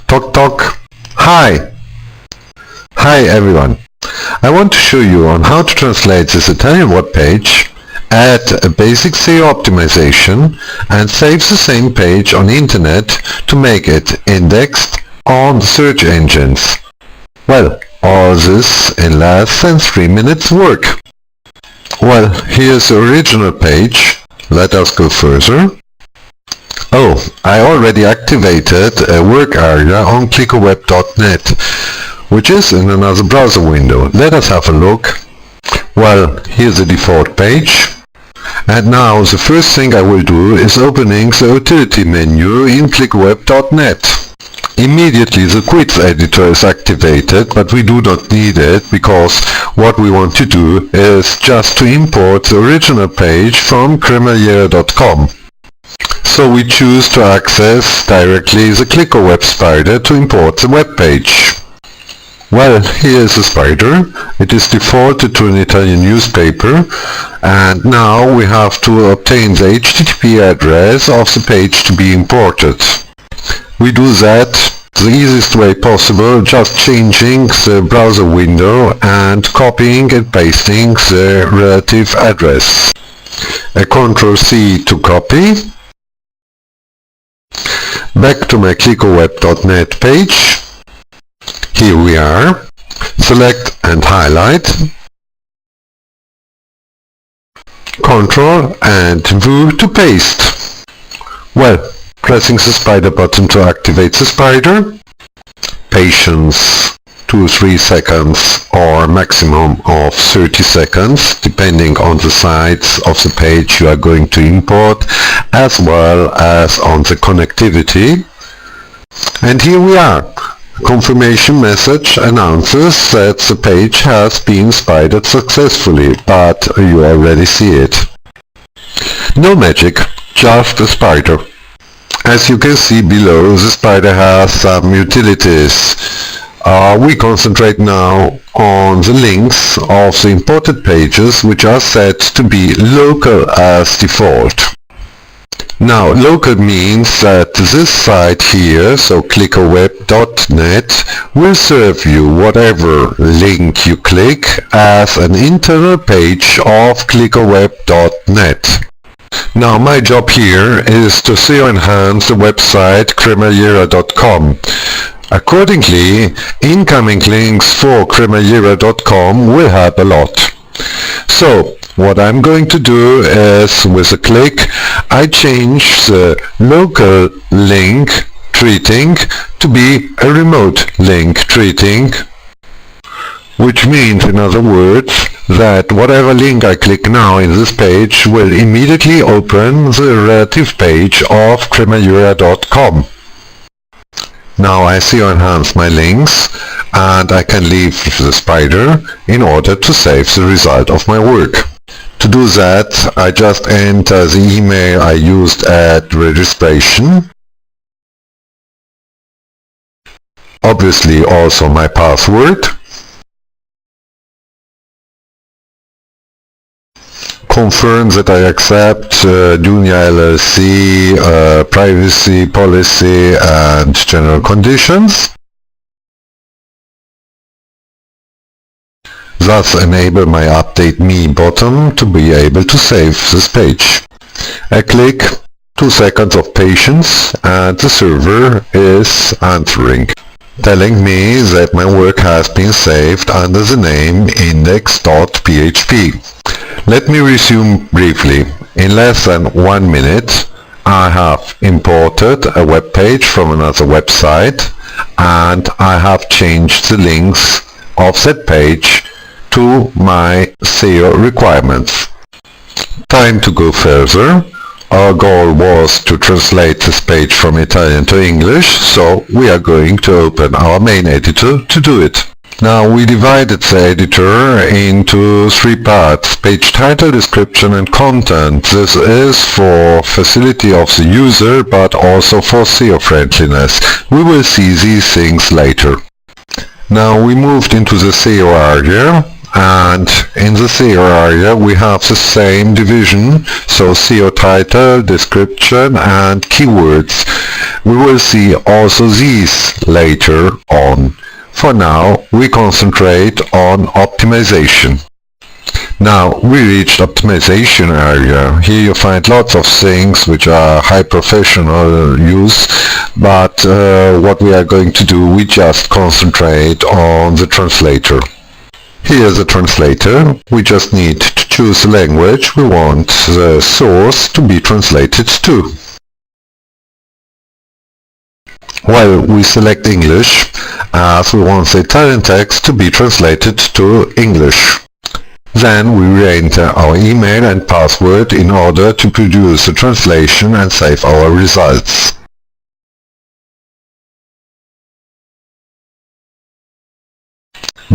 Toc toc. Hi. Hi everyone. I want to show you on how to translate this Italian web page, add a basic SEO optimization and save the same page on the internet to make it indexed on the search engines. Well, all this in less than 3 minutes work. Well, here's the original page. Let us go further. Oh, I already activated a work area on clickerweb.net, which is in another browser window. Let us have a look. Well, here's the default page. And now the first thing I will do is opening the utility menu in clickerweb.net. Immediately the quiz editor is activated, but we do not need it because what we want to do is just to import the original page from cremagliera.com. So we choose to access directly the ClickerWeb Spider to import the web page. Well, here is the spider. It is defaulted to an Italian newspaper, and now we have to obtain the HTTP address of the page to be imported. We do that the easiest way possible, just changing the browser window and copying and pasting the relative address. A Ctrl+C to copy. Back to my clickerweb.net page. Here we are. Select and highlight. Ctrl and V to paste. Well, pressing the spider button to activate the spider. Patience 2-3 seconds or maximum of 30 seconds depending on the size of the page you are going to import as well as on the connectivity. And here we are. Confirmation message announces that the page has been spidered successfully, but you already see it. No magic, just a spider. As you can see below, the spider has some utilities. We concentrate now on the links of the imported pages, which are set to be local as default. Now, local means that this site here, so clickerweb.net, will serve you whatever link you click as an internal page of clickerweb.net. Now, my job here is to SEO enhance the website cremagliera.com. Accordingly, incoming links for cremagliera.com will help a lot. So, what I'm going to do is, with a click, I change the local link treating to be a remote link treating, which means, in other words, that whatever link I click now in this page will immediately open the relative page of cremagliera.com. Now I SEO enhance my links and I can leave the spider in order to save the result of my work. To do that, I just enter the email I used at registration. Obviously also my password. Confirm that I accept Dunia LLC, privacy policy and general conditions. Thus enable my Update Me button to be able to save this page. I click, 2 seconds of patience and the server is answering, telling me that my work has been saved under the name index.php. Let me resume briefly. In less than 1 minute I have imported a web page from another website and I have changed the links of that page to my SEO requirements. Time to go further. Our goal was to translate this page from Italian to English, so we are going to open our main editor to do it. Now we divided the editor into 3 parts: page title, description and content. This is for facility of the user but also for SEO friendliness. We will see these things later. Now we moved into the SEO area, and in the SEO area we have the same division, so SEO title, description and keywords. We will see also these later on. For now, we concentrate on optimization. Now we reached optimization area. Here you find lots of things which are high professional use, but what we are going to do, we just concentrate on the translator. Here's the translator. We just need to choose the language we want the source to be translated to. Well, we select English, as we want the Italian text to be translated to English. Then we re-enter our email and password in order to produce the translation and save our results.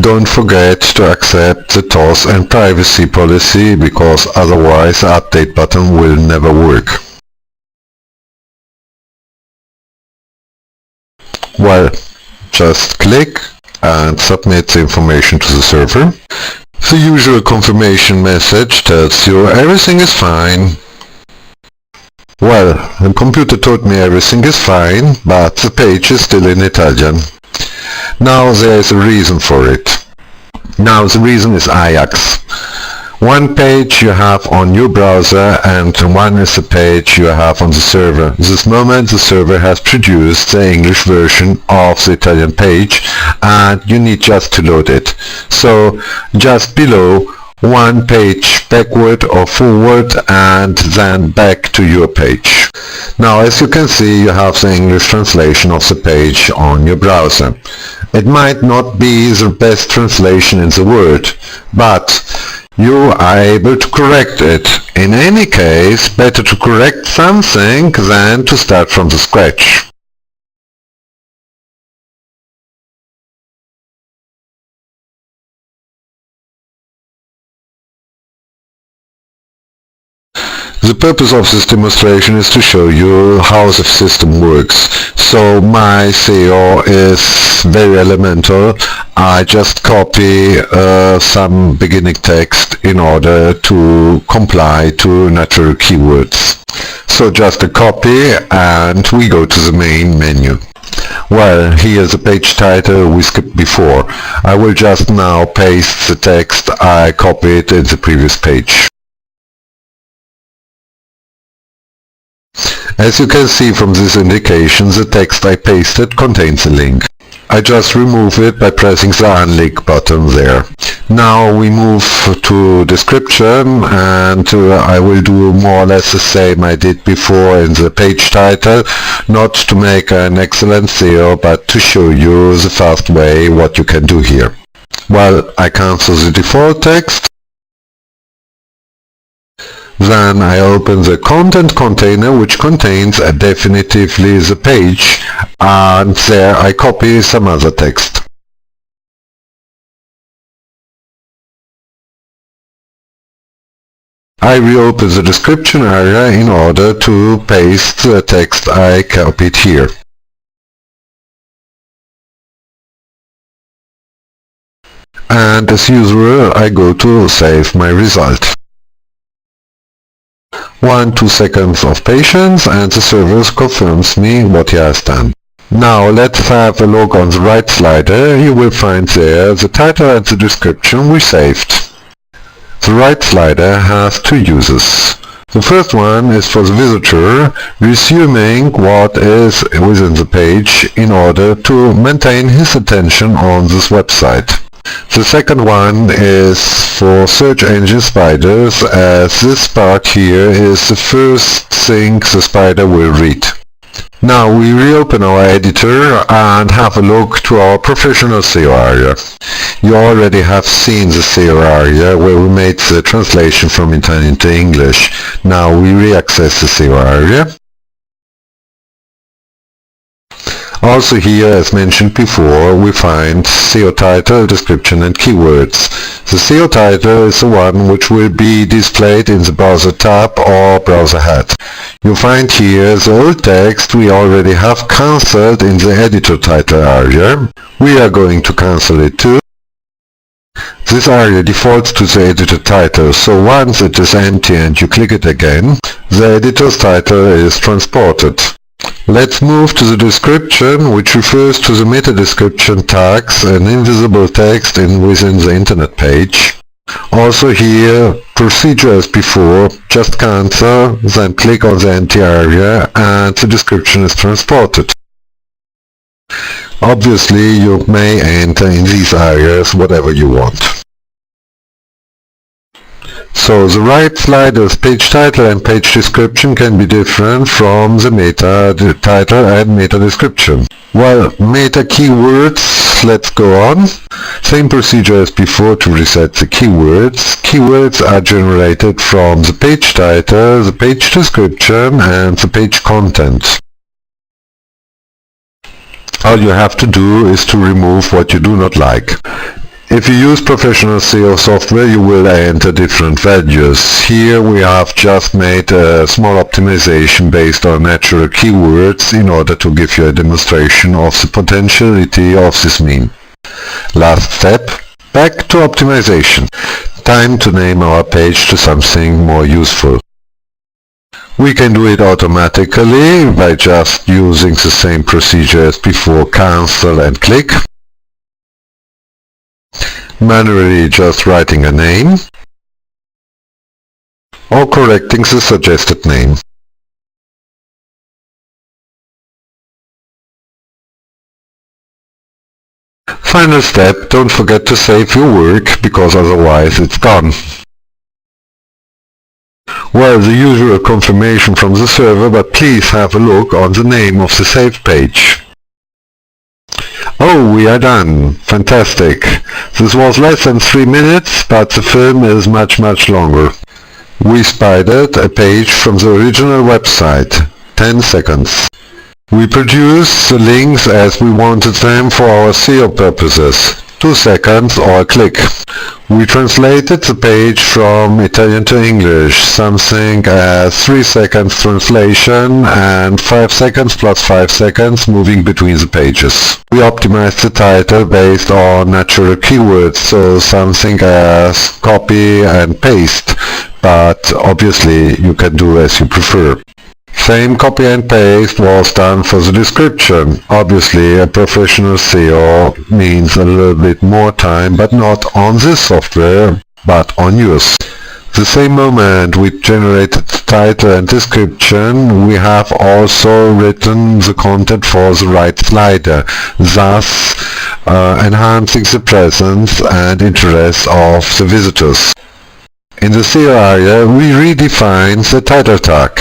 Don't forget to accept the TOS and privacy policy, because otherwise the update button will never work. Well, just click and submit the information to the server. The usual confirmation message tells you everything is fine. Well, the computer told me everything is fine, but the page is still in Italian. Now there is a reason for it. Now the reason is Ajax. One page you have on your browser and one is the page you have on the server. This moment the server has produced the English version of the Italian page and you need just to load it. So just below, one page backward or forward and then back to your page. Now as you can see, you have the English translation of the page on your browser. It might not be the best translation in the world, but you are able to correct it. In any case, better to correct something than to start from the scratch. The purpose of this demonstration is to show you how the system works. So my SEO is very elemental. I just copy some beginning text in order to comply to natural keywords. So just a copy and we go to the main menu. Well, here's the page title we skipped before. I will just now paste the text I copied in the previous page. As you can see from this indication, the text I pasted contains a link. I just remove it by pressing the unlink button there. Now we move to description and I will do more or less the same I did before in the page title, not to make an excellent SEO, but to show you the fast way what you can do here. Well, I cancel the default text. Then I open the content container, which contains definitively the page, and there I copy some other text. I reopen the description area in order to paste the text I copied here. And as usual, I go to save my result. 1-2 seconds of patience and the server confirms me what he has done. Now let's have a look on the right slider. You will find there the title and the description we saved. The right slider has two uses. The first one is for the visitor, resuming what is within the page in order to maintain his attention on this website. The second one is for search engine spiders, as this part here is the first thing the spider will read. Now we reopen our editor and have a look to our professional SEO area. You already have seen the SEO area where we made the translation from Italian to English. Now we re-access the SEO area. Also here, as mentioned before, we find SEO title, description and keywords. The SEO title is the one which will be displayed in the browser tab or browser head. You find here the old text we already have cancelled in the editor title area. We are going to cancel it too. This area defaults to the editor title, so once it is empty and you click it again, the editor's title is transported. Let's move to the description, which refers to the meta description tags and invisible text within the internet page. Also here, procedure as before, just cancel, then click on the empty area and the description is transported. Obviously, you may enter in these areas whatever you want. So the right slider's page title and page description can be different from the meta title and meta description. Well, meta keywords, let's go on. Same procedure as before to reset the keywords. Keywords are generated from the page title, the page description and the page content. All you have to do is to remove what you do not like. If you use professional SEO software, you will enter different values. Here we have just made a small optimization based on natural keywords in order to give you a demonstration of the potentiality of this mean. Last step, back to optimization. Time to name our page to something more useful. We can do it automatically by just using the same procedure as before, cancel and click. Manually just writing a name or correcting the suggested name. Final step, don't forget to save your work because otherwise it's gone. Well, the usual confirmation from the server, but please have a look on the name of the saved page. Oh, we are done. Fantastic. This was less than 3 minutes, but the film is much longer. We spidered a page from the original website. 10 seconds. We produced the links as we wanted them for our SEO purposes. 2 seconds or a click. We translated the page from Italian to English, something as 3 seconds translation and 5 seconds plus 5 seconds moving between the pages. We optimized the title based on natural keywords, so something as copy and paste, but obviously you can do as you prefer. Same copy and paste was done for the description. Obviously a professional SEO means a little bit more time, but not on this software, but on yours. The same moment we generated the title and description, we have also written the content for the right slider, thus enhancing the presence and interest of the visitors. In the SEO area we redefined the title tag.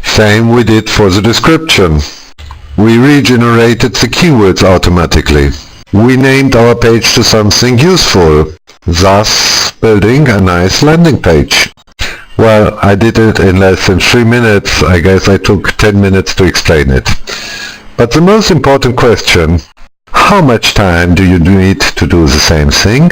Same we did for the description. We regenerated the keywords automatically. We named our page to something useful, thus building a nice landing page. Well, I did it in less than 3 minutes. I guess I took 10 minutes to explain it. But the most important question, how much time do you need to do the same thing?